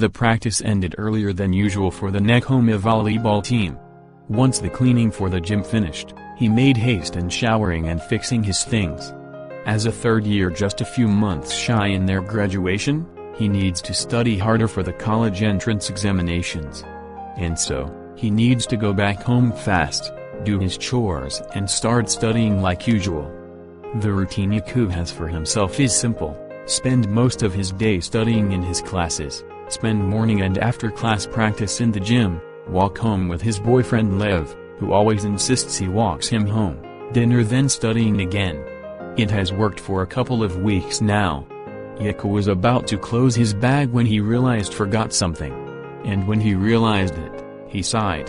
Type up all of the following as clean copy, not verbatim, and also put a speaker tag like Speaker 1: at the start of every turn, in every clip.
Speaker 1: The practice ended earlier than usual for the Nekoma volleyball team. Once the cleaning for the gym finished, he made haste in showering and fixing his things. As a third year just a few months shy in their graduation, he needs to study harder for the college entrance examinations. And so, he needs to go back home fast, do his chores and start studying like usual. The routine Yaku has for himself is simple: spend most of his day studying in his classes, spend morning and after class practice in the gym, walk home with his boyfriend Lev, who always insists he walks him home, dinner then studying again. It has worked for a couple of weeks now. Yaku was about to close his bag when he realized forgot something. And when he realized it, he sighed.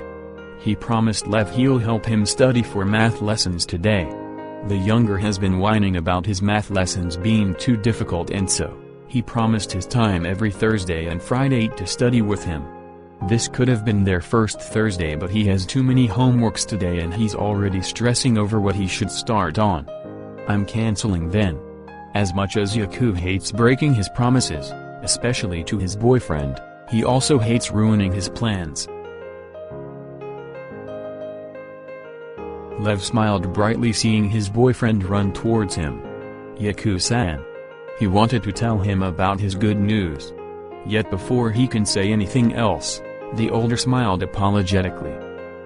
Speaker 1: He promised Lev he'll help him study for math lessons today. The younger has been whining about his math lessons being too difficult, and so, he promised his time every Thursday and Friday to study with him. This could have been their first Thursday, but he has too many homeworks today and he's already stressing over what he should start on. I'm canceling then. As much as Yaku hates breaking his promises, especially to his boyfriend, he also hates ruining his plans. Lev smiled brightly seeing his boyfriend run towards him. Yaku-san. He wanted to tell him about his good news. Yet before he can say anything else, the older smiled apologetically.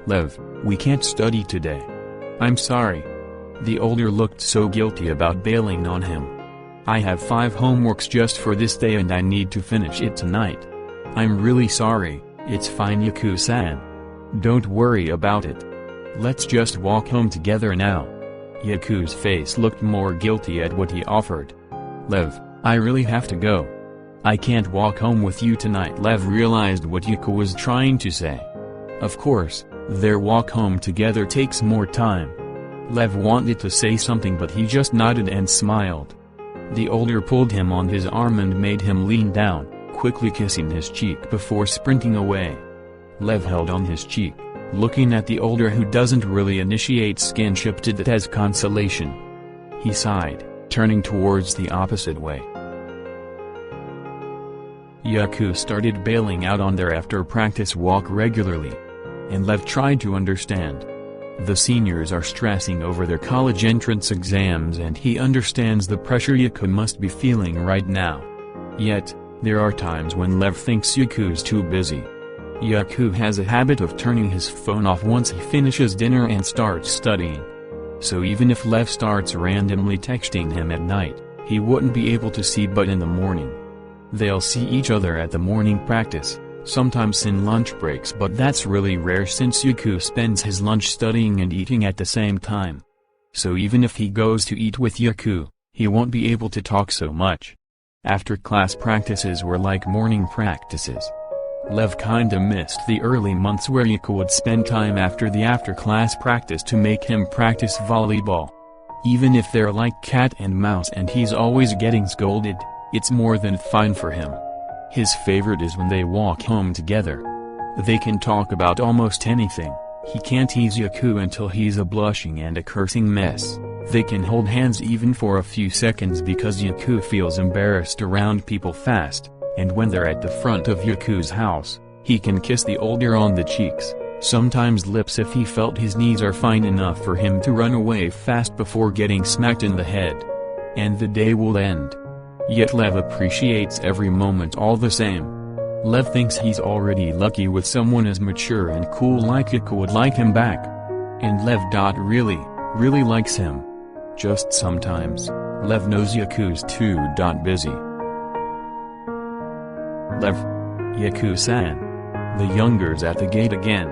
Speaker 1: Lev, we can't study today. I'm sorry. The older looked so guilty about bailing on him. I have 5 homeworks just for this day and I need to finish it tonight. I'm really sorry. It's fine, Yaku-san. Don't worry about it. Let's just walk home together now. Yaku's face looked more guilty at what he offered. Lev, I really have to go. I can't walk home with you tonight. Lev realized what Yaku was trying to say. Of course, their walk home together takes more time. Lev wanted to say something but he just nodded and smiled. The older pulled him on his arm and made him lean down, quickly kissing his cheek before sprinting away. Lev held on his cheek, looking at the older who doesn't really initiate skinship to that as consolation. He sighed, turning towards the opposite way. Yaku started bailing out on their after-practice walk regularly. And Lev tried to understand. The seniors are stressing over their college entrance exams and he understands the pressure Yaku must be feeling right now. Yet, there are times when Lev thinks Yaku's too busy. Yaku has a habit of turning his phone off once he finishes dinner and starts studying. So even if Lev starts randomly texting him at night, he wouldn't be able to see but in the morning. They'll see each other at the morning practice, sometimes in lunch breaks, but that's really rare since Yaku spends his lunch studying and eating at the same time. So even if he goes to eat with Yaku, he won't be able to talk so much. After class practices were like morning practices. Lev kinda missed the early months where Yaku would spend time after the after-class practice to make him practice volleyball. Even if they're like cat and mouse and he's always getting scolded, it's more than fine for him. His favorite is when they walk home together. They can talk about almost anything. He can't tease Yaku until he's a blushing and a cursing mess. They can hold hands even for a few seconds because Yaku feels embarrassed around people fast. And when they're at the front of Yaku's house, he can kiss the older on the cheeks, sometimes lips if he felt his knees are fine enough for him to run away fast before getting smacked in the head. And the day will end. Yet Lev appreciates every moment all the same. Lev thinks he's already lucky with someone as mature and cool like Yaku would like him back. And Lev really likes him. Just sometimes, Lev knows Yaku's too busy. Lev. Yaku-san. The younger's at the gate again.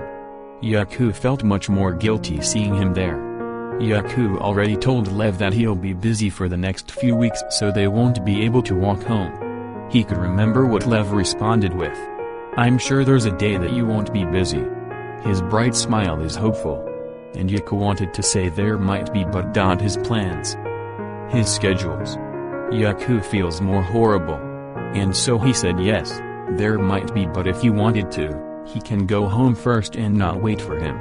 Speaker 1: Yaku felt much more guilty seeing him there. Yaku already told Lev that he'll be busy for the next few weeks so they won't be able to walk home. He could remember what Lev responded with. I'm sure there's a day that you won't be busy. His bright smile is hopeful. And Yaku wanted to say there might be but his plans. His schedules. Yaku feels more horrible. And so he said yes, there might be but if he wanted to, he can go home first and not wait for him.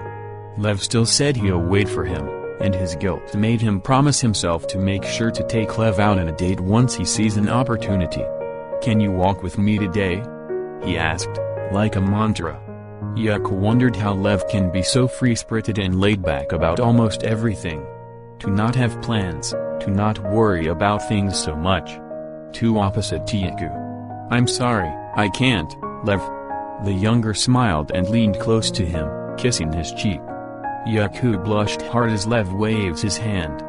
Speaker 1: Lev still said he'll wait for him, and his guilt made him promise himself to make sure to take Lev out on a date once he sees an opportunity. Can you walk with me today? he asked, like a mantra. Yaku wondered how Lev can be so free-spirited and laid-back about almost everything. To not have plans, to not worry about things so much. Too opposite to Yaku. "I'm sorry, I can't, Lev." The younger smiled and leaned close to him, kissing his cheek. Yaku blushed hard as Lev waves his hand.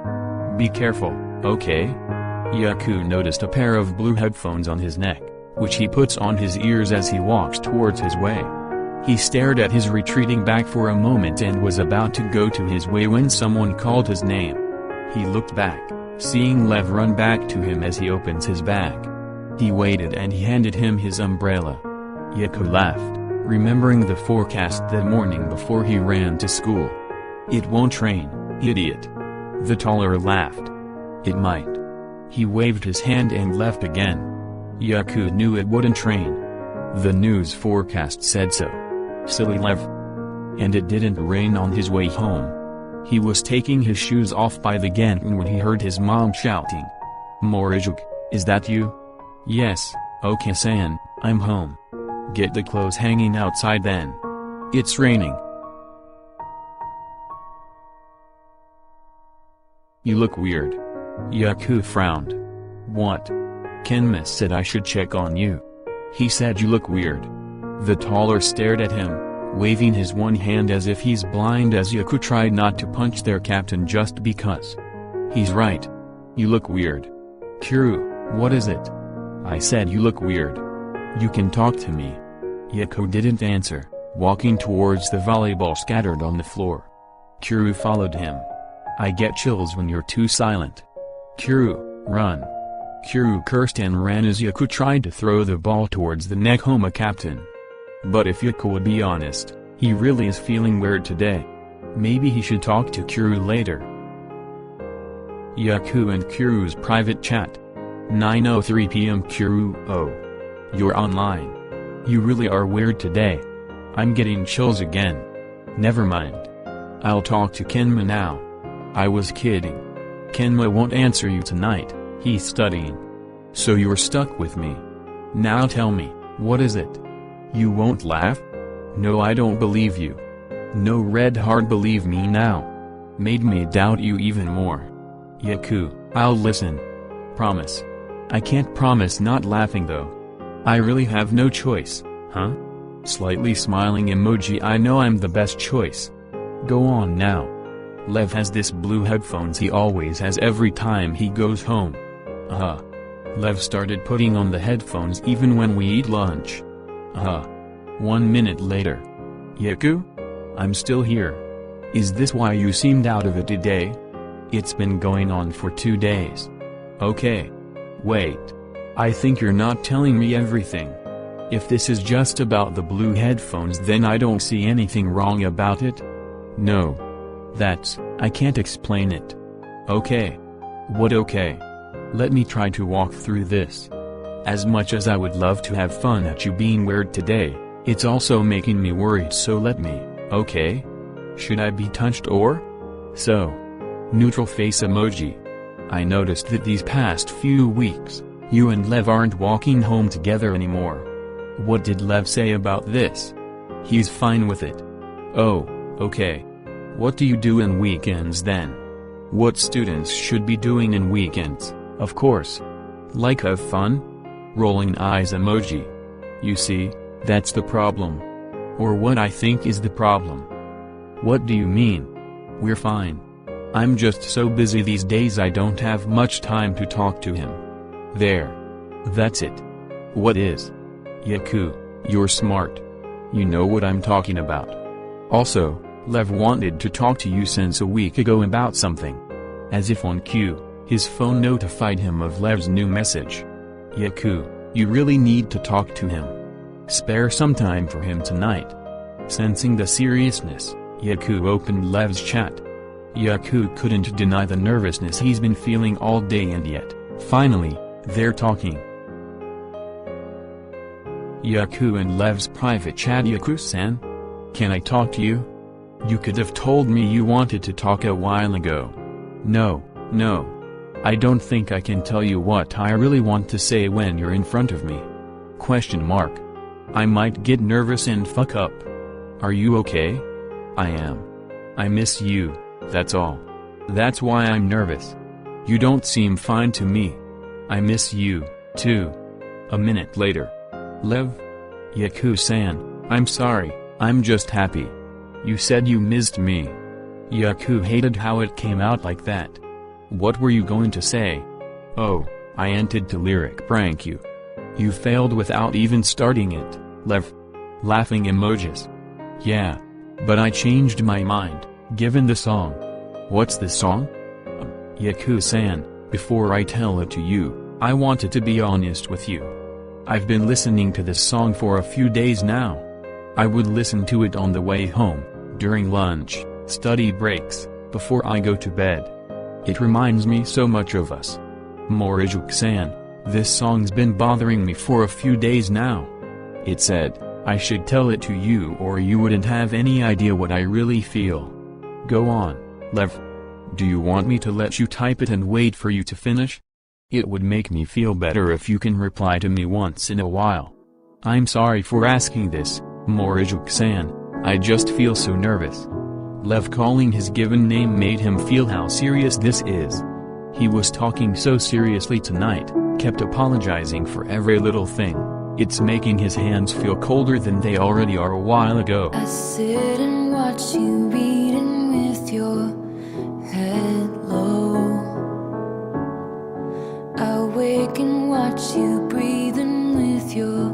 Speaker 1: "Be careful, okay?" Yaku noticed a pair of blue headphones on his neck, which he puts on his ears as he walks towards his way. He stared at his retreating back for a moment and was about to go to his way when someone called his name. He looked back, seeing Lev run back to him as he opens his bag. He waited and he handed him his umbrella. Yaku laughed, remembering the forecast that morning before he ran to school. "It won't rain, idiot." The taller laughed. "It might." He waved his hand and left again. Yaku knew it wouldn't rain. The news forecast said so. Silly Lev. And it didn't rain on his way home. He was taking his shoes off by the gantry when he heard his mom shouting. "Morijuk, is that you?" "Yes, okay-san, I'm home." "Get the clothes hanging outside then. It's raining." "You look weird." Yaku frowned. "What?" "Kenma said I should check on you. He said you look weird." The taller stared at him, waving his one hand as if he's blind as Yaku tried not to punch their captain just because. "He's right. You look weird." "Kuru, what is it?" "I said you look weird. You can talk to me." Yaku didn't answer, walking towards the volleyball scattered on the floor. Kuru followed him. "I get chills when you're too silent. Kuru, run." Kuru cursed and ran as Yaku tried to throw the ball towards the Nekoma captain. But if Yaku would be honest, he really is feeling weird today. Maybe he should talk to Kuru later. Yaku and Kuru's private chat. 9:03 p.m. Kuru, "Oh. You're online. You really are weird today. I'm getting chills again. Never mind. I'll talk to Kenma now." "I was kidding. Kenma won't answer you tonight, he's studying. So you're stuck with me. Now tell me, what is it?" "You won't laugh?" "No, I don't believe you." "No, red heart, believe me now." Made me doubt you even more. "Yaku, I'll listen. Promise." "I can't promise not laughing though." "I really have no choice, huh?" Slightly smiling emoji. "I know I'm the best choice. Go on now." Lev has this blue headphones he always has every time he goes home. Lev started putting on the headphones even when we eat lunch. 1 minute later. "Yaku? I'm still here. Is this why you seemed out of it today?" "It's been going on for 2 days." "Okay. Wait. I think you're not telling me everything. If this is just about the blue headphones, then I don't see anything wrong about it." "No. I can't explain it." "Okay." "What okay?" "Let me try to walk through this. As much as I would love to have fun at you being weird today, it's also making me worried, so let me, okay? Should I be touched or?" "So." Neutral face emoji. "I noticed that these past few weeks, you and Lev aren't walking home together anymore. What did Lev say about this?" "He's fine with it." "Oh, okay. What do you do in weekends then?" "What students should be doing in weekends, of course. Like have fun?" Rolling eyes emoji. "You see, that's the problem. Or what I think is the problem." "What do you mean?" "We're fine. I'm just so busy these days I don't have much time to talk to him." "There. That's it." "What is?" "Yaku, you're smart. You know what I'm talking about. Also, Lev wanted to talk to you since a week ago about something." As if on cue, his phone notified him of Lev's new message. "Yaku, you really need to talk to him. Spare some time for him tonight." Sensing the seriousness, Yaku opened Lev's chat. Yaku couldn't deny the nervousness he's been feeling all day, and yet, finally, they're talking. Yaku and Lev's private chat. "Yaku-san? Can I talk to you? You could have told me you wanted to talk a while ago." No. I don't think I can tell you what I really want to say when you're in front of me. I might get nervous and fuck up. Are you okay? I am. I miss you, that's all. That's why I'm nervous. You don't seem fine to me. I miss you, too. A minute later. Lev? Yaku-san, I'm sorry, I'm just happy. You said you missed me. Yaku hated how it came out like that. What were you going to say? Oh, I entered to lyric prank you. You failed without even starting it, Lev. Laughing emojis. Yeah. But I changed my mind, given the song. What's the song? Yaku-san, before I tell it to you, I wanted to be honest with you. I've been listening to this song for a few days now. I would listen to it on the way home, during lunch, study breaks, before I go to bed. It reminds me so much of us. Morijuk-san, this song's been bothering me for a few days now. It said, I should tell it to you or you wouldn't have any idea what I really feel. Go on, Lev. Do you want me to let you type it and wait for you to finish? It would make me feel better if you can reply to me once in a while. I'm sorry for asking this, Morijuk-san, I just feel so nervous. Lev calling his given name made him feel how serious this is. He was talking so seriously tonight, kept apologizing for every little thing. It's making his hands feel colder than they already are a while ago.
Speaker 2: I sit and watch you reading with your head low. I wake and watch you breathing with your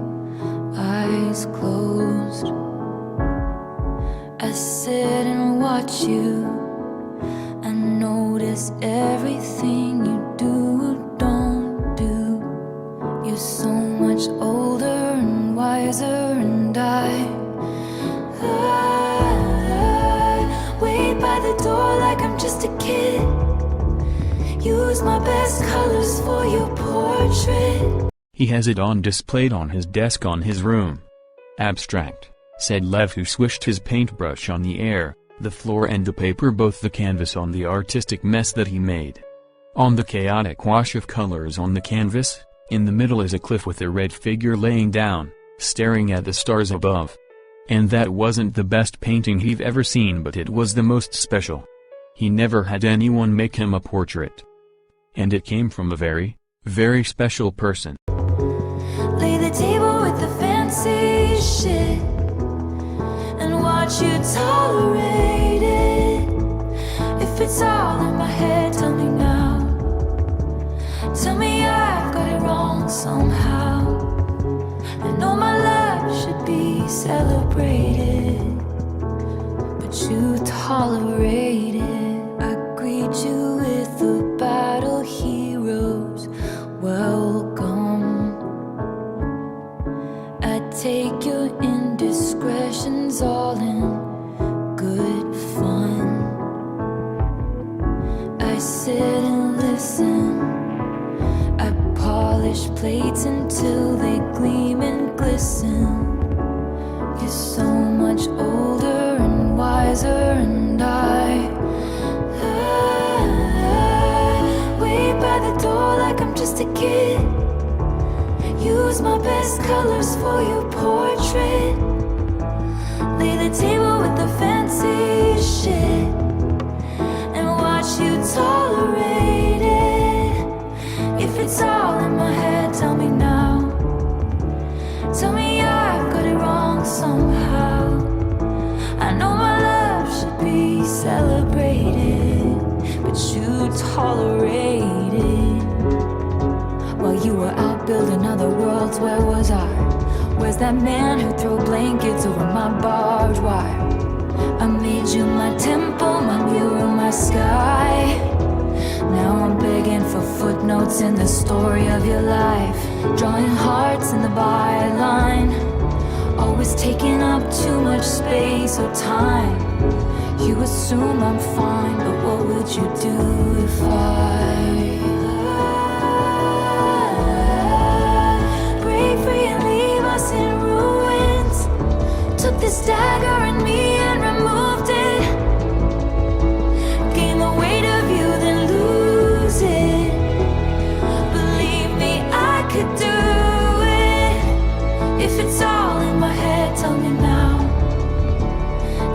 Speaker 2: eyes closed. I sit and watch you. I notice everything you do or don't do. You're so much older and wiser, and I wait by the door like I'm just a kid. Use my best colors for your portrait.
Speaker 1: He has it on displayed on his desk on his room. Abstract, said Lev, who swished his paintbrush on the air, the floor and the paper, both the canvas on the artistic mess that he made. On the chaotic wash of colors on the canvas, in the middle is a cliff with a red figure laying down, staring at the stars above. And that wasn't the best painting he've ever seen, but it was the most special. He never had anyone make him a portrait. And it came from a very, very special person.
Speaker 2: Lay the table with the fancy shit and watch you tolerate it. If it's all in my head, tell me now. Tell me I've got it wrong somehow. I know my love should be celebrated, but you tolerate it. I greet you with the battle heroes. Welcome. I take your indiscretions all in good fun. I sit and listen. I polish plates until they gleam and glisten. You're so much older and wiser, and I wait by the door like I'm just a kid. Use my best colors for your portrait. Lay the table with the fancy shit and watch you tolerate it. If it's all in my head, tell me now. Tell me I've got it wrong somehow. I know my love should be celebrated, but you tolerate it. While you were out building other worlds, where was I? Where's that man who threw blankets over my barbed wire? I made you my temple, my mirror, my sky. Now I'm begging for footnotes in the story of your life, drawing hearts in the byline. Always taking up too much space or time. You assume I'm fine, but what would you do if I break free and leave us in ruins? Took this dagger in me and removed it. Gain the weight of you, then lose it. Believe me, I could do it. If it's all in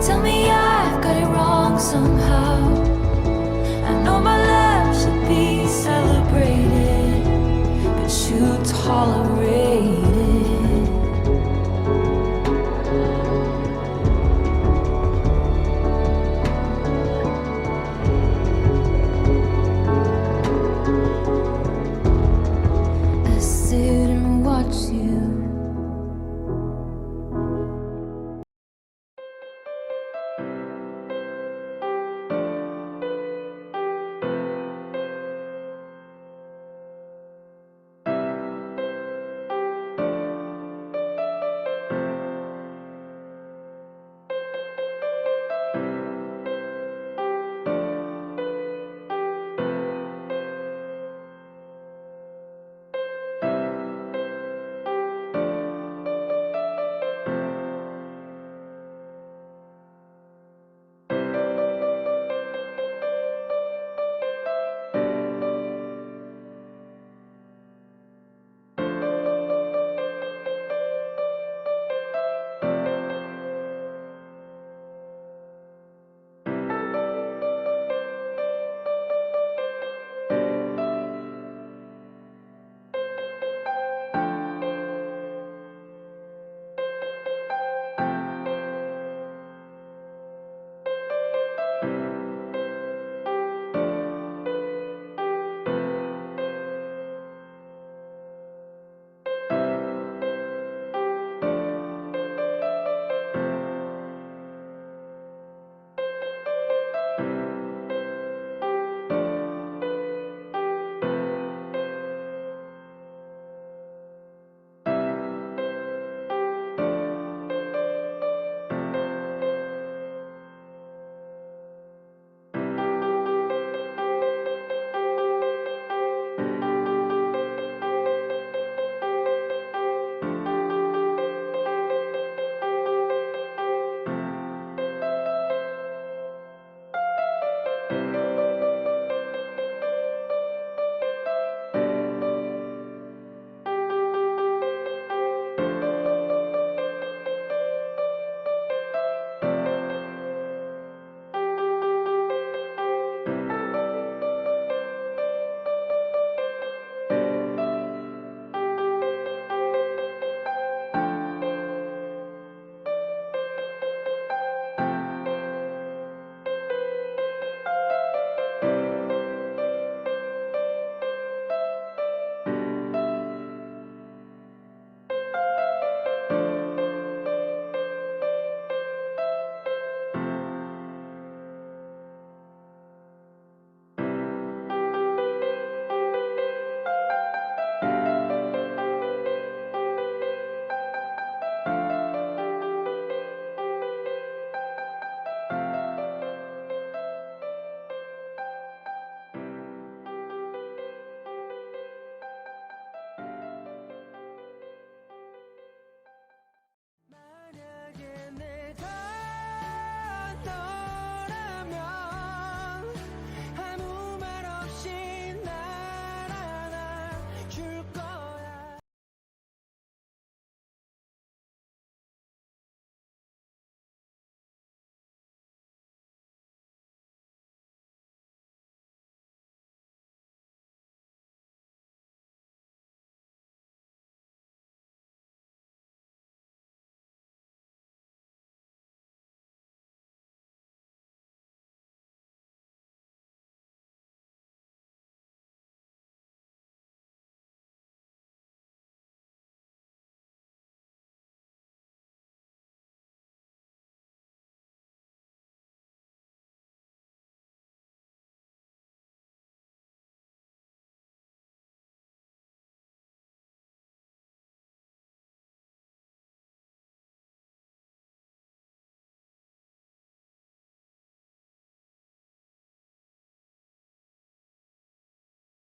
Speaker 2: tell me I've got it wrong somehow. I know my love should be celebrated, but you tolerate